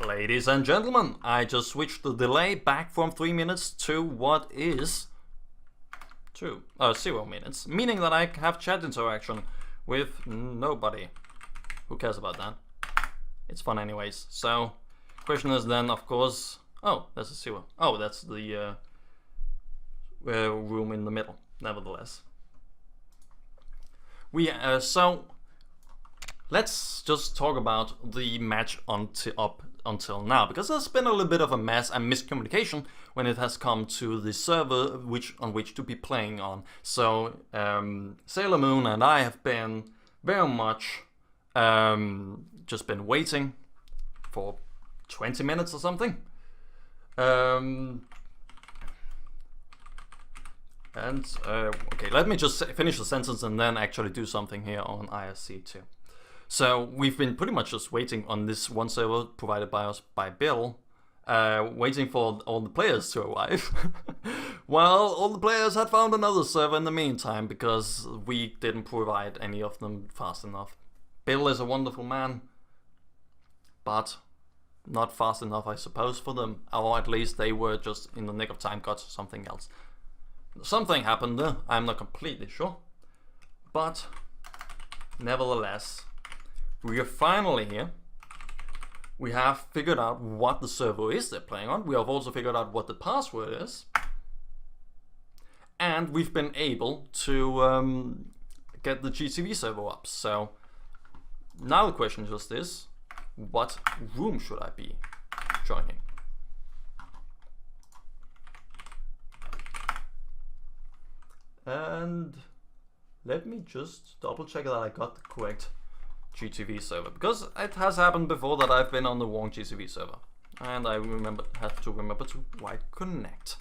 Ladies and gentlemen, I just switched the delay back from 3 minutes to what is 0 minutes, meaning that I have chat interaction with nobody. Who cares about that? It's fun anyways. So, question is then, of course, oh, there's a 0. Oh, that's the room in the middle, nevertheless. So, let's just talk about the match until now, because there's been a little bit of a mess and miscommunication when it has come to the server on which to be playing on. So Sailor Moon and I have been very much just been waiting for 20 minutes or something. Okay, let me just finish the sentence and then actually do something here on IRC2. So we've been pretty much just waiting on this one server provided by us by Bill, waiting for all the players to arrive. Well, all the players had found another server in the meantime because we didn't provide any of them fast enough. Bill is a wonderful man, but not fast enough, I suppose, for them. Or at least they were just in the nick of time got something else. Something happened there, I'm not completely sure. But nevertheless, we are finally here. We have figured out what the server is they're playing on. We have also figured out what the password is. And we've been able to get the GTV server up. So now the question just is, what room should I be joining? And let me just double check that I got the correct GTV server, because it has happened before that I've been on the wrong GTV server, and I have to remember to connect.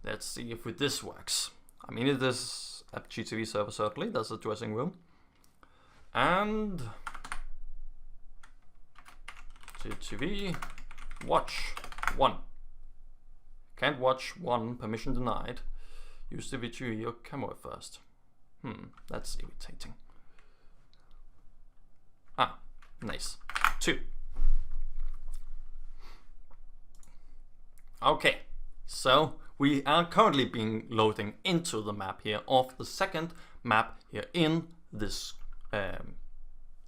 Let's see if this works. I mean, it is a GTV server, certainly. That's a dressing room, and GTV watch 1. Can't watch 1. Permission denied. Use the video camera first. That's irritating. Ah, nice. 2. Okay, so we are currently being loading into the map here of the second map here in this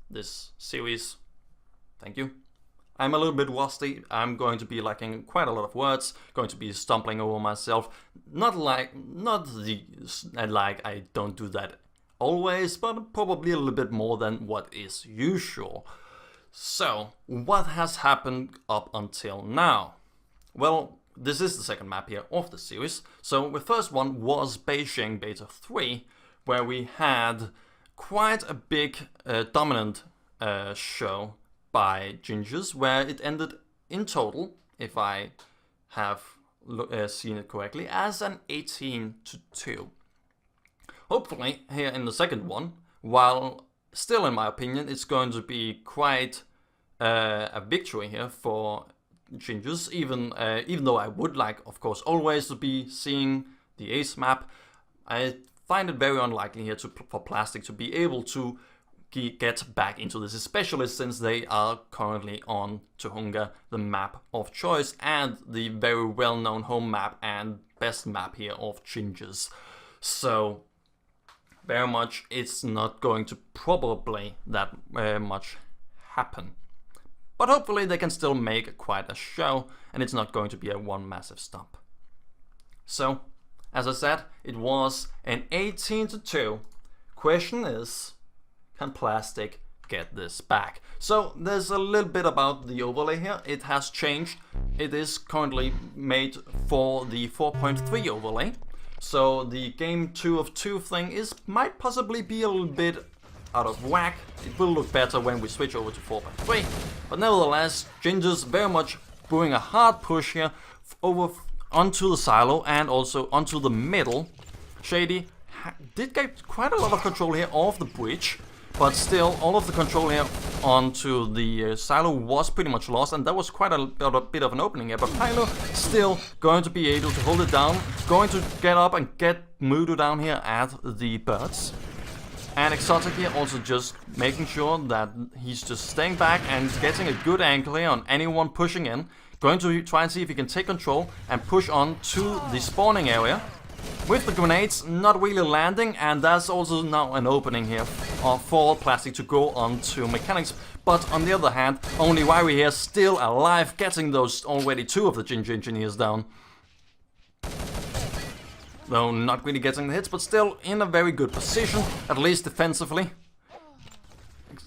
this series. Thank you. I'm a little bit rusty. I'm going to be lacking quite a lot of words. Going to be stumbling over myself. Not like I don't do that always, but probably a little bit more than what is usual. So, what has happened up until now? Well, this is the second map here of the series. So the first one was Beijing Beta 3, where we had quite a big dominant show by Gingers, where it ended in total, if I have seen it correctly, as an 18-2. Hopefully, here in the second one, while still in my opinion, it's going to be quite a victory here for Gingers, even though I would like, of course, always to be seeing the ace map, I find it very unlikely here for Plastic to be able to get back into this, especially since they are currently on Tuhunga, the map of choice and the very well-known home map and best map here of Gingers. So very much it's not going to probably that much happen. But hopefully they can still make quite a show and it's not going to be a one massive stump. So, as I said, it was an 18-2. Question is, can Plastic get this back? So there's a little bit about the overlay here. It has changed. It is currently made for the 4.3 overlay. So the game 2 of 2 thing might possibly be a little bit out of whack. It will look better when we switch over to 4.3. But nevertheless, Gingers very much doing a hard push here over onto the silo and also onto the middle. Shady did get quite a lot of control here of the bridge, but still all of the control here onto the silo was pretty much lost, and that was quite a bit of an opening here. But Pylo still going to be able to hold it down, going to get up and get Mudo down here at the birds. And Exotic here also just making sure that he's just staying back and getting a good angle here on anyone pushing in. Going to try and see if he can take control and push on to the spawning area. With the grenades not really landing, and there's also now an opening here for Plastic to go on to mechanics. But on the other hand, only Wiry here still alive, getting those already 2 of the Ginger Engineers down. Though not really getting the hits, but still in a very good position, at least defensively.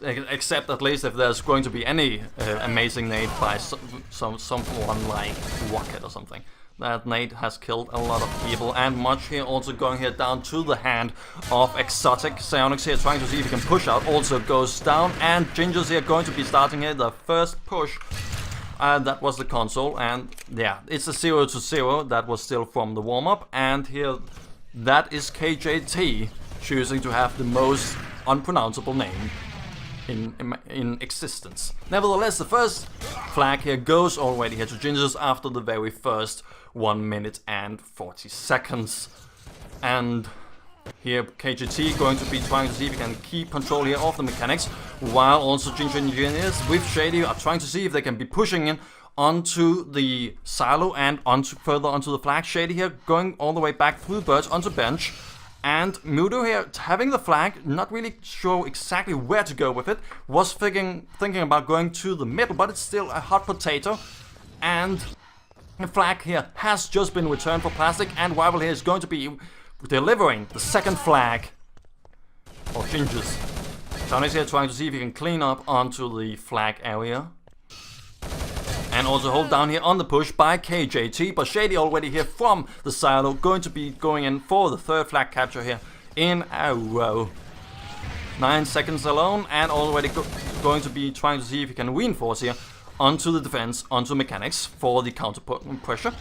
Except at least if there's going to be any amazing nade by someone like Rocket or something. That nade has killed a lot of people, and Much here also going here down to the hand of Exotic. Psionics here trying to see if he can push out, also goes down, and Ginger's here going to be starting here the first push. That was the console, and yeah, it's a 0-0, that was still from the warm-up, and here that is KJT choosing to have the most unpronounceable name in existence. Nevertheless, the first flag here goes already here to Ginger's after the very first 1 minute and 40 seconds. And here KGT going to be trying to see if he can keep control here of the mechanics, while also Ginger Engineers with Shady are trying to see if they can be pushing in onto the silo and further onto the flag. Shady here going all the way back through the birds onto bench. And Mudo here having the flag, not really sure exactly where to go with it. Was thinking about going to the middle, but it's still a hot potato. And the flag here has just been returned for Plastic, and Rival here is going to be delivering the second flag of Gingers. Tony's here trying to see if he can clean up onto the flag area. And also hold down here on the push by KJT, but Shady already here from the silo going to be going in for the third flag capture here in a row. 9 seconds alone, and already going to be trying to see if he can reinforce here onto the defense, onto mechanics for the counter pressure.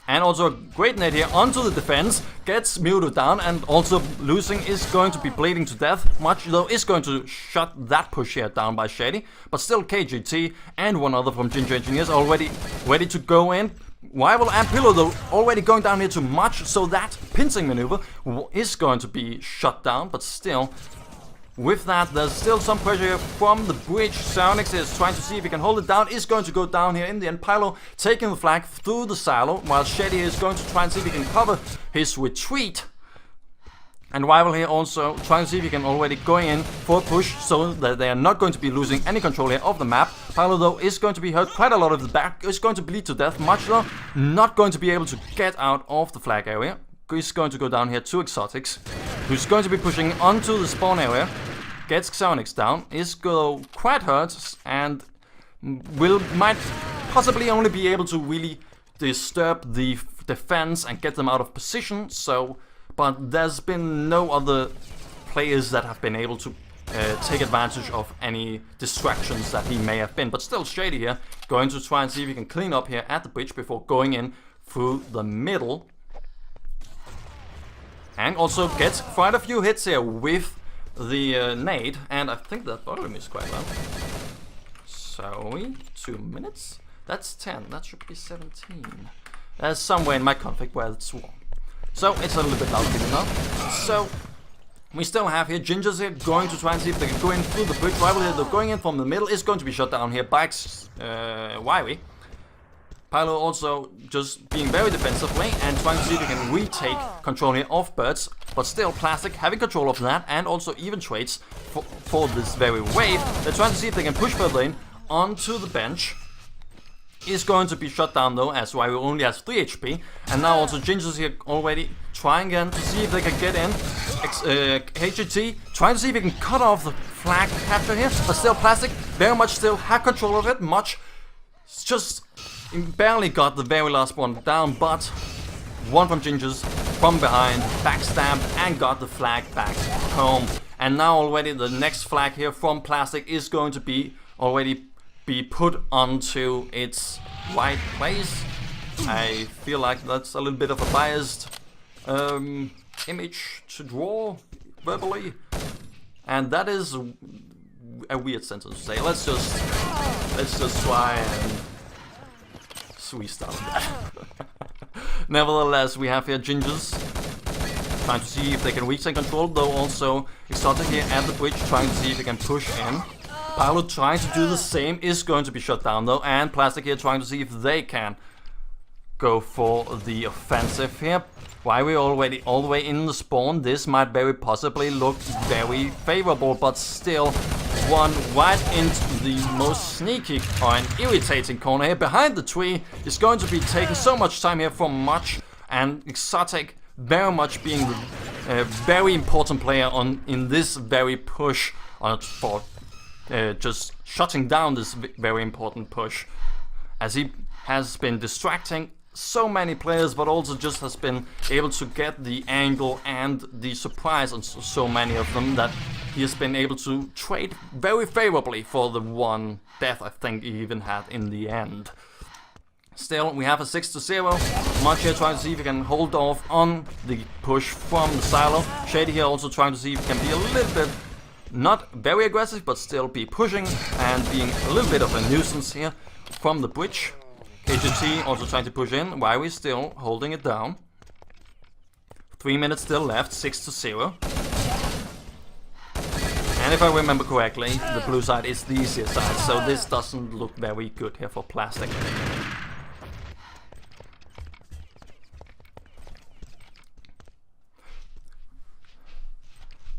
And also a great nade here onto the defense, gets Mudo down, and also losing is going to be bleeding to death. Much though is going to shut that push here down by Shady, but still KGT and one other from Ginger Engineers already ready to go in. Rival and Pillow though already going down here to Much, so that pincing maneuver is going to be shut down, but still. With that, there's still some pressure here from the bridge. Psionics is trying to see if he can hold it down. Is going to go down here in the end. Pylo taking the flag through the silo, while Shady is going to try and see if he can cover his retreat. And Rival here also trying to see if he can already go in for a push, so that they are not going to be losing any control here of the map. Pylo though is going to be hurt quite a lot of the back, is going to bleed to death. Much though not going to be able to get out of the flag area. He's going to go down here to Exotics, who's going to be pushing onto the spawn area. Gets Xionix down, is go quite hurt, and might possibly only be able to really disturb the defense and get them out of position. So, but there's been no other players that have been able to take advantage of any distractions that he may have been. But still, Shady here going to try and see if he can clean up here at the bridge before going in through the middle. And also gets quite a few hits here with the nade, and I think that volume is quite low. So, 2 minutes? That's 10, that should be 17. There's somewhere in my config where it's 1. So, it's a little bit loud now. So, we still have here Gingers here going to try and see if they can go in through the bridge. Rival here, though, going in from the middle is going to be shut down here by Wiry. Pylo also just being very defensively and trying to see if he can retake control here of birds, but still Plastic having control of that, and also even trades for this very wave. They're trying to see if they can push further in onto the bench. Is going to be shut down though, as Wiry only has 3 HP, and now also Ginger's here already trying again to see if they can get in. HGT trying to see if he can cut off the flag capture here, but still Plastic very much still have control of it. Much just barely got the very last one down, but one from Ginger's from behind, backstabbed, and got the flag back home. And now already the next flag here from Plastic is going to be already be put onto its right place. I feel like that's a little bit of a biased image to draw verbally, and that is a weird sentence to say. Let's just try and restart that. Nevertheless, we have here Gingers trying to see if they can retain control, though also Ikslorin here at the bridge trying to see if they can push in. Paolo trying to do the same, is going to be shut down though, and plstc here trying to see if they can go for the offensive here. Why we're already all the way in the spawn, this might very possibly look very favorable, but still one right into the most sneaky and irritating corner here behind the tree is going to be taking so much time here from Much, and Ikslorin very much being a very important player in this very push for just shutting down this very important push, as he has been distracting so many players, but also just has been able to get the angle and the surprise on so many of them that he has been able to trade very favorably for the one death I think he even had in the end. Still, we have a 6-0. Much here trying to see if he can hold off on the push from the silo. Shady here also trying to see if he can be a little bit, not very aggressive, but still be pushing and being a little bit of a nuisance here from the bridge. KGT also trying to push in, while we're still holding it down. 3 minutes still left, 6-0. And if I remember correctly, the blue side is the easier side, so this doesn't look very good here for plstc.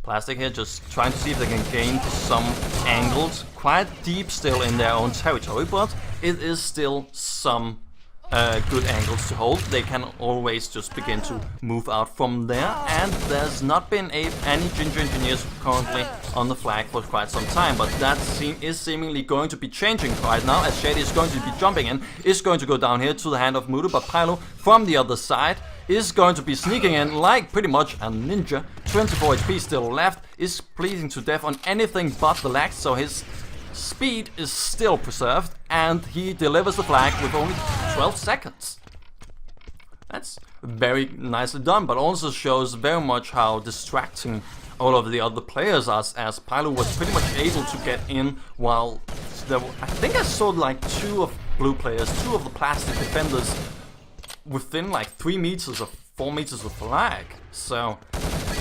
plstc here just trying to see if they can gain some angles, quite deep still in their own territory, but it is still some good angles to hold. They can always just begin to move out from there, and there's not been any Ginger Engineers currently on the flag for quite some time, but that is seemingly going to be changing right now, as Shady is going to be jumping in, is going to go down here to the hand of Mudu, but Pylo from the other side is going to be sneaking in like pretty much a ninja. 24 HP still left, is bleeding to death on anything but the lag, so his speed is still preserved, and he delivers the flag with only 12 seconds. That's very nicely done, but also shows very much how distracting all of the other players are, as Pylo was pretty much able to get in while there were, I think I saw like two of blue players, two of the plstc defenders within like 3 meters or 4 meters of flag. So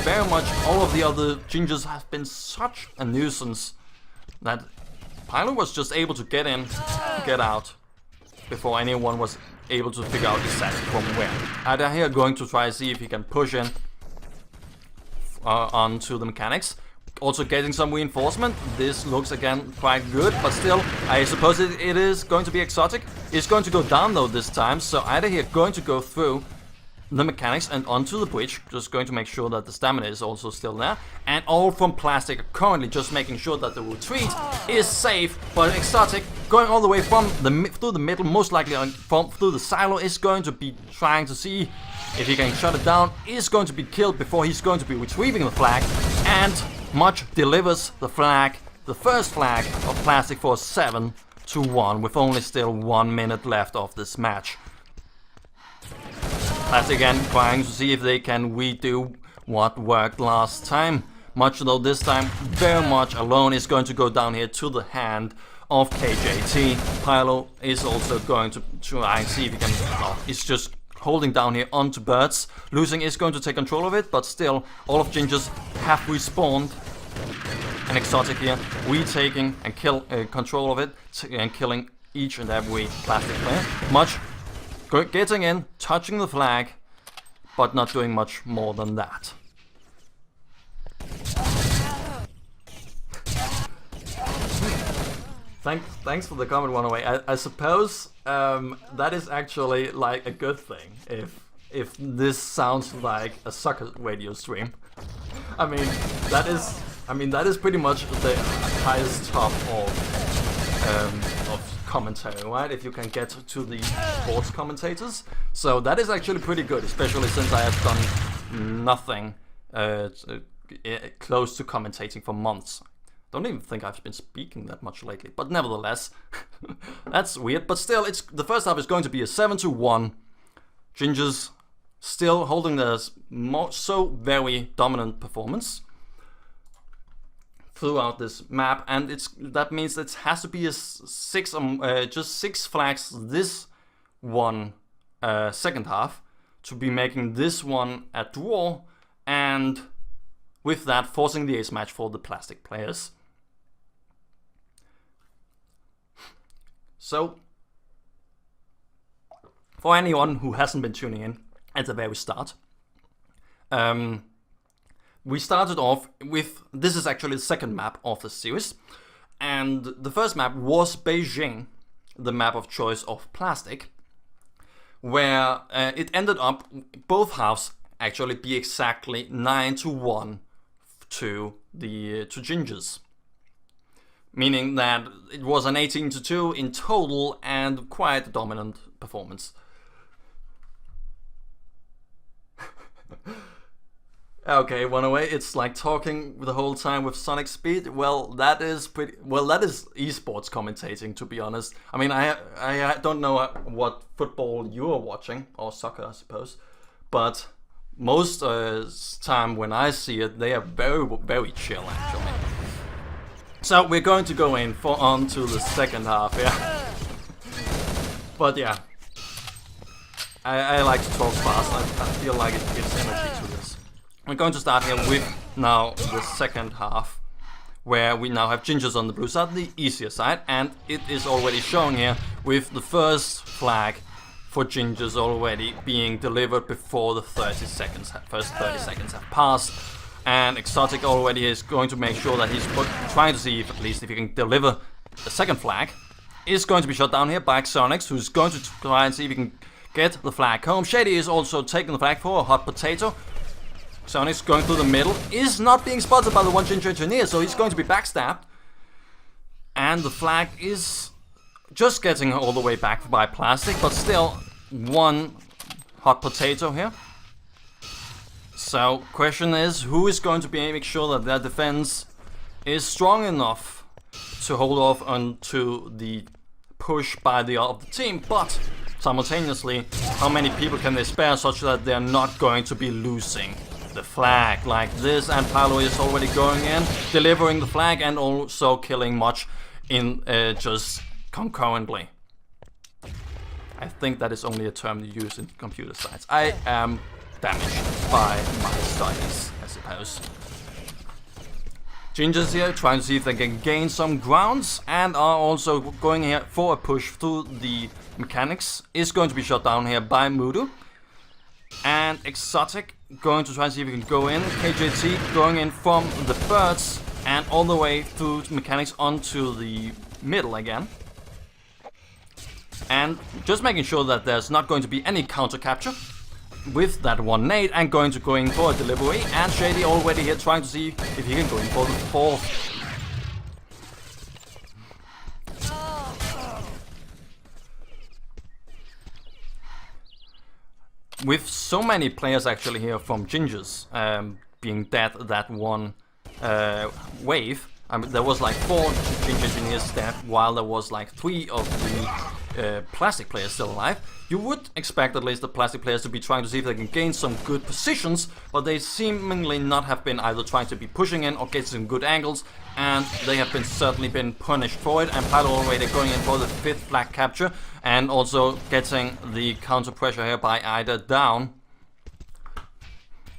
very much all of the other gingers have been such a nuisance that Pylo was just able to get in, get out, before anyone was able to figure out exactly from where. Ada here going to try to see if he can push in onto the mechanics. Also getting some reinforcement. This looks again quite good, but still, I suppose it is going to be exotic. It's going to go down though this time, so Ada here going to go through the mechanics and onto the bridge, just going to make sure that the stamina is also still there, and all from plstc currently just making sure that the retreat is safe. But exotic going all the way from through the middle, most likely through the silo, is going to be trying to see if he can shut it down, is going to be killed before he's going to be retrieving the flag, and Much delivers the flag, the first flag of plstc for 7-1 with only still 1 minute left of this match. plstc again trying to see if they can redo what worked last time. Much though this time very much alone is going to go down here to the hand of KJT. Pylo is also going to try and see if he can, it's just holding down here onto birds. Losing is going to take control of it, but still all of Gingers have respawned. And exotic here retaking and control of it and killing each and every plstc player. Much getting in, touching the flag, but not doing much more than that. Thanks for the comment, one away. I suppose that is actually like a good thing if this sounds like a soccer radio stream. I mean that is pretty much the highest top of commentary, right? If you can get to the sports commentators, so that is actually pretty good, especially since I have done nothing close to commentating for months. Don't even think I've been speaking that much lately, but nevertheless, that's weird. But still, it's the first half is going to be a 7-1. Gingers still holding their so very dominant performance throughout this map, and that means it has to be a just 6 flags this one second half to be making this one a draw, and with that forcing the ace match for the plastic players. So, for anyone who hasn't been tuning in at the very start, we started off with, this is actually the second map of the series, and the first map was Beijing, the map of choice of plastic, where it ended up both halves actually be exactly 9-1 to Gingers, meaning that it was an 18-2 in total and quite a dominant performance. Okay, one away. It's like talking the whole time with Sonic Speed. Well, that is esports commentating, to be honest. I mean, I don't know what football you are watching, or soccer, I suppose, but most time when I see it, they are very, very chill, actually. So we're going to go on to the second half, yeah. But yeah, I like to talk fast. I feel like it gives energy to this. We're going to start here with now the second half, where we now have Gingers on the blue side, the easier side, and it is already shown here with the first flag for Gingers already being delivered before the first 30 seconds have passed. And Exotic already is going to make sure that he's trying to see if at least if he can deliver the second flag. Is going to be shot down here by Xonix, who's going to try and see if he can get the flag home. Shady is also taking the flag for a hot potato. Xonix going through the middle, is not being spotted by the one Ginger Engineer, so he's going to be backstabbed. And the flag is just getting all the way back by plastic, but still one hot potato here. So, question is, who is going to be making sure that their defense is strong enough to hold off onto the push by the other team, but simultaneously, how many people can they spare such that they're not going to be losing the flag like this? And Paolo is already going in, delivering the flag and also killing Much in just concurrently. I think that is only a term you use in computer science. I am damaged by my studies, I suppose. Gingers here trying to see if they can gain some grounds and are also going here for a push through the mechanics. Is going to be shot down here by Mudu. And Exotic going to try and see if he can go in. KJT going in from the birds and all the way through mechanics onto the middle again. And just making sure that there's not going to be any counter capture with that one nade, and going in for a delivery. And Shady already here trying to see if he can go in for the fourth. With so many players actually here from Gingers being dead that one wave, I mean, there was like 4 Ginger Engineers dead, while there was like 3 of the plastic players still alive. You would expect at least the plastic players to be trying to see if they can gain some good positions, but they seemingly not have been either trying to be pushing in or get some good angles, and they have certainly been punished for it. And Paolo already going in for the 5th flag capture, and also getting the counter pressure here by Ida down.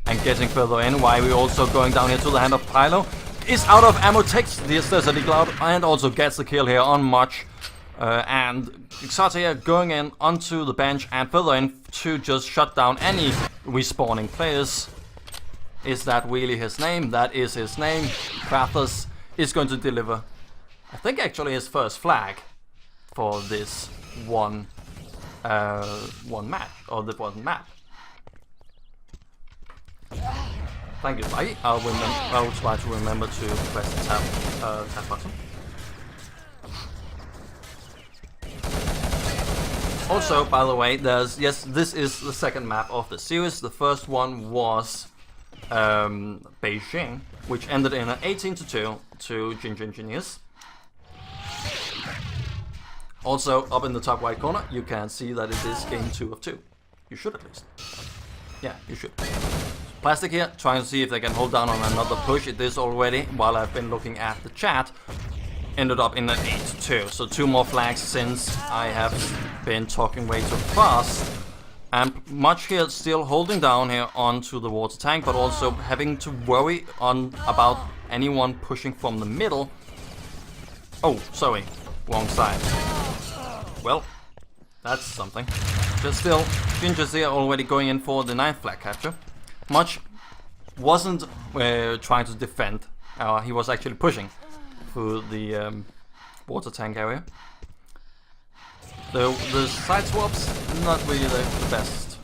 And getting further in, while we're also going down here to the hand of Paolo. Is out of ammo, takes the Desert Cloud, and also gets the kill here on Much. And Exotic going in onto the bench and further in to just shut down any respawning players. Is that really his name? That is his name. Krathus is going to deliver, I think actually his first flag for this one match, or the one map. Thank you, buddy. I'll try to remember to press the tab button. Also, by the way, this is the second map of the series. The first one was Beijing, which ended in an 18-2 to Ginger Engineers. Also, up in the top right corner, you can see that it is game 2 of 2. You should at least. Yeah, you should. Plastic here, trying to see if they can hold down on another push. It is already, while I've been looking at the chat, ended up in an 8-2. So 2 more flags since I have been talking way too fast. And Much here still holding down here onto the water tank, but also having to worry about anyone pushing from the middle. Oh, sorry, wrong side. Well, that's something. Just still, Ginger's here already going in for the 9th flag capture. Much wasn't trying to defend. He was actually pushing through the water tank area. The side swaps, not really the best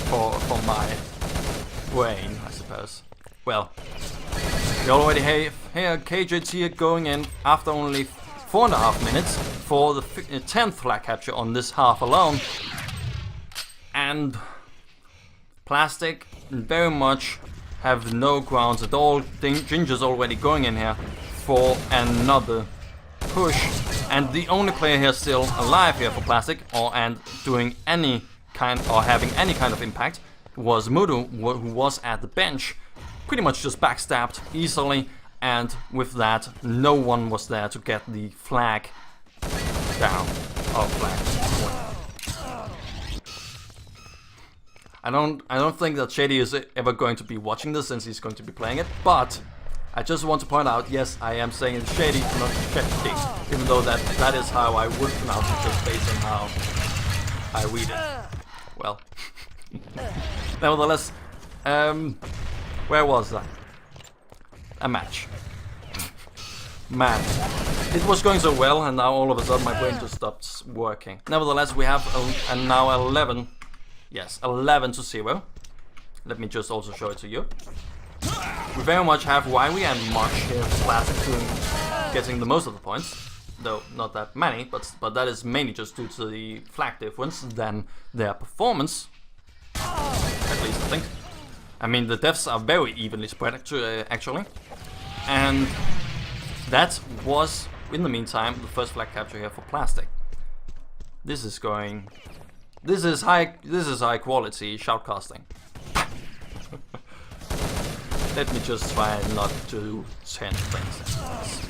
for my brain, I suppose. Well, we already have here KJT going in after only 4.5 minutes for the 10th flag capture on this half alone. And Plastic very much have no grounds at all. Ginger's already going in here for another push, and the only player here still alive here for Plastic and doing any kind or having any kind of impact was Mudu, who was at the bench, pretty much just backstabbed easily, and with that no one was there to get the flag down. I don't think that Shady is ever going to be watching this, since he's going to be playing it, but I just want to point out, yes, I am saying Shady, not Shady, even though that is how I would pronounce it, just based on how I read it. Well, nevertheless, where was I? A match. Man, it was going so well, and now all of a sudden my brain just stopped working. Nevertheless, we have now 11 to 0. Let me just also show it to you. We very much have Wiry and Much here getting the most of the points, though not that many, but that is mainly just due to the flag difference than their performance, at least I think. I mean, the deaths are very evenly spread actually, and that was, in the meantime, the first flag capture here for Plastic. This is high quality shoutcasting. Let me just try not to change things.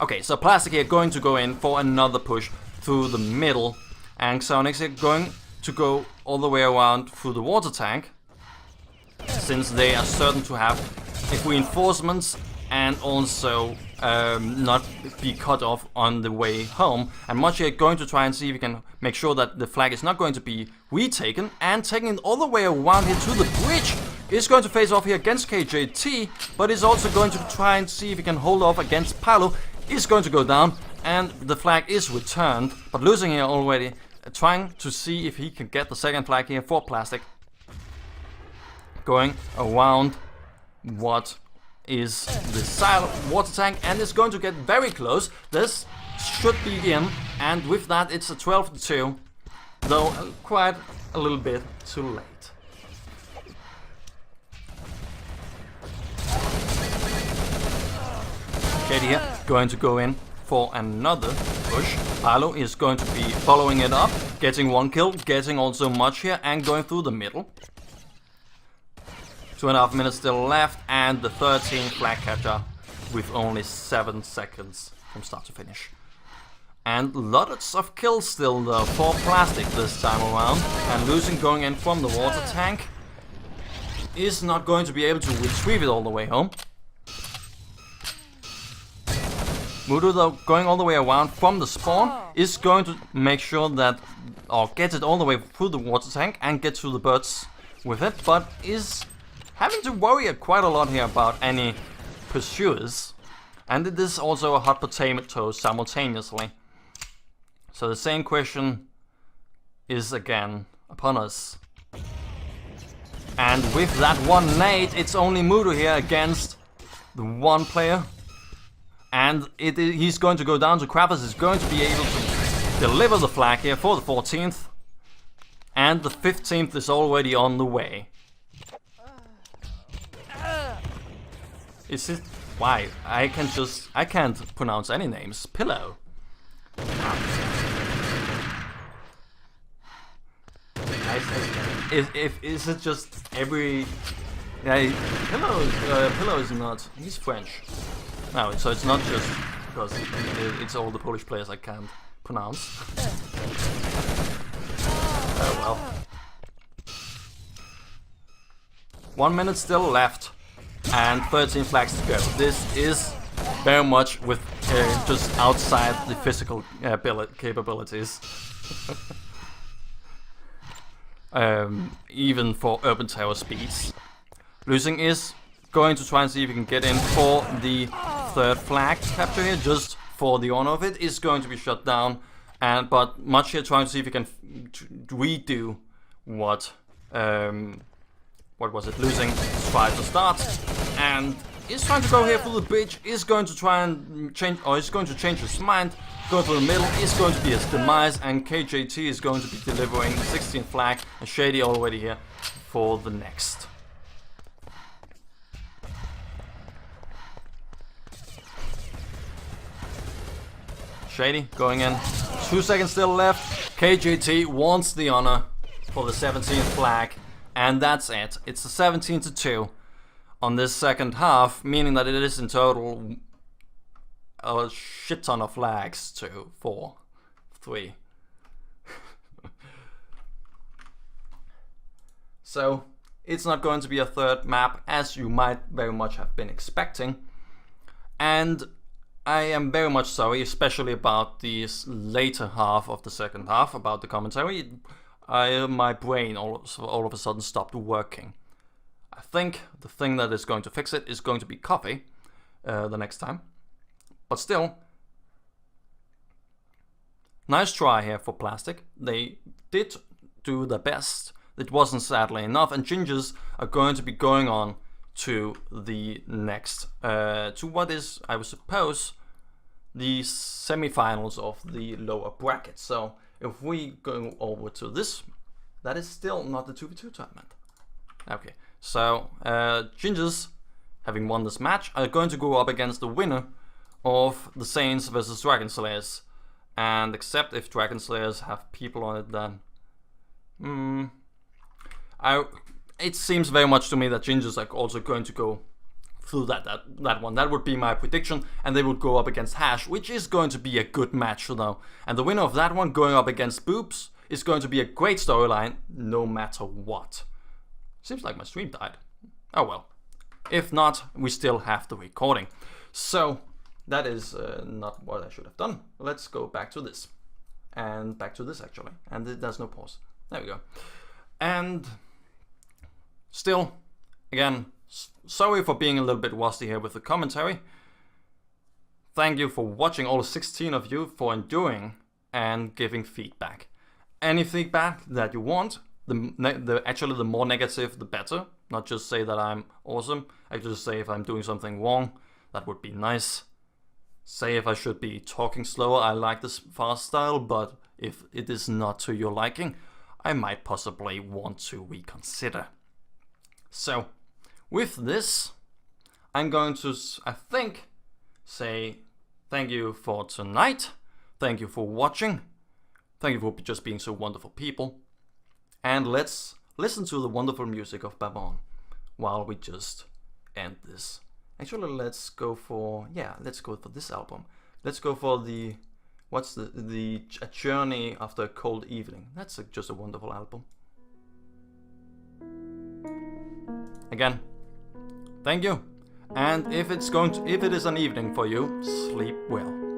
Okay, so Plastic here going to go in for another push through the middle, and Xionix here going to go all the way around through the water tank, since they are certain to have reinforcements and also not be cut off on the way home. And Much here going to try and see if he can make sure that the flag is not going to be retaken, and taking it all the way around here to the bridge. Is going to face off here against KJT, but is also going to try and see if he can hold off against Paolo. Is going to go down, and the flag is returned, but losing here already. Trying to see if he can get the second flag here for Plastic. Going around what is the silent water tank, and is going to get very close. This should be in, and with that it's a 12-2, though quite a little bit too late. Katie here going to go in for another push. Paolo is going to be following it up, getting one kill, getting also Much here, and going through the middle. 2.5 minutes still left, and the 13th flag capture with only 7 seconds from start to finish. And lots of kills still though for Plastic this time around, and losing going in from the water tank is not going to be able to retrieve it all the way home. Mudu, though, going all the way around from the spawn, is going to make sure that, or get it all the way through the water tank and get to the birds with it, but is having to worry quite a lot here about any pursuers. And it is also a hot potato simultaneously. So the same question is again upon us. And with that one nade, it's only Mudu here against the one player. And he's going to go down to Kravis, is going to be able to deliver the flag here for the 14th. And the 15th is already on the way. Is it? Why? I can't pronounce any names. Pillow. Is it just every... Yeah, Pillow is not... He's French. No, so it's not just because it's all the Polish players I can't pronounce. 1 minute still left, and 13 flags to go. This is very much with just outside the physical capabilities. Even for urban tower speeds. Losing is going to try and see if he can get in for the third flag capture here, just for the honor of it. Is going to be shut down, but Much here trying to see if he can redo what was it? Losing tried to start, and is trying to go here for the bridge. Is going to try and change, or is going to change his mind. Going for the middle is going to be his demise, and KJT is going to be delivering the 16th flag, and Shady already here for the next. Shady going in. 2 seconds still left. KJT wants the honor for the 17th flag, and that's it. It's a 17-2 on this second half, meaning that it is in total a shit ton of flags. 2, 4, 3. So it's not going to be a third map, as you might very much have been expecting, and I am very much sorry, especially about the later half of the second half, about the commentary. My brain all of a sudden stopped working. I think the thing that is going to fix it is going to be coffee the next time. But still, nice try here for Plastic. They did do their best. It wasn't sadly enough, and Gingers are going to be going on to the next, to what is, I would suppose, the semi-finals of the lower bracket. So if we go over to this, that is still not the 2v2 tournament. Okay, so Gingers, having won this match, are going to go up against the winner of the Saints versus Dragon Slayers, and except if Dragon Slayers have people on it, then it seems very much to me that Gingers are also going to go through that one. That would be my prediction, and they would go up against Hash, which is going to be a good match though. And the winner of that one going up against Boobs is going to be a great storyline, no matter what. Seems like my stream died. Oh well. If not, we still have the recording. So that is not what I should have done. Let's go back to this. And back to this actually. And there's no pause. There we go. And still, again, sorry for being a little bit rusty here with the commentary. Thank you for watching, all 16 of you, for enduring and giving feedback. Any feedback that you want, actually the more negative the better. Not just say that I'm awesome, actually just say if I'm doing something wrong, that would be nice. Say if I should be talking slower, I like this fast style, but if it is not to your liking, I might possibly want to reconsider. So, with this, I'm going to, I think, say thank you for tonight. Thank you for watching. Thank you for just being so wonderful people. And let's listen to the wonderful music of Babon while we just end this. Actually, let's go for this album. Let's go for the, A Journey After a Cold Evening. That's just a wonderful album. Again, thank you. And if it is an evening for you, sleep well.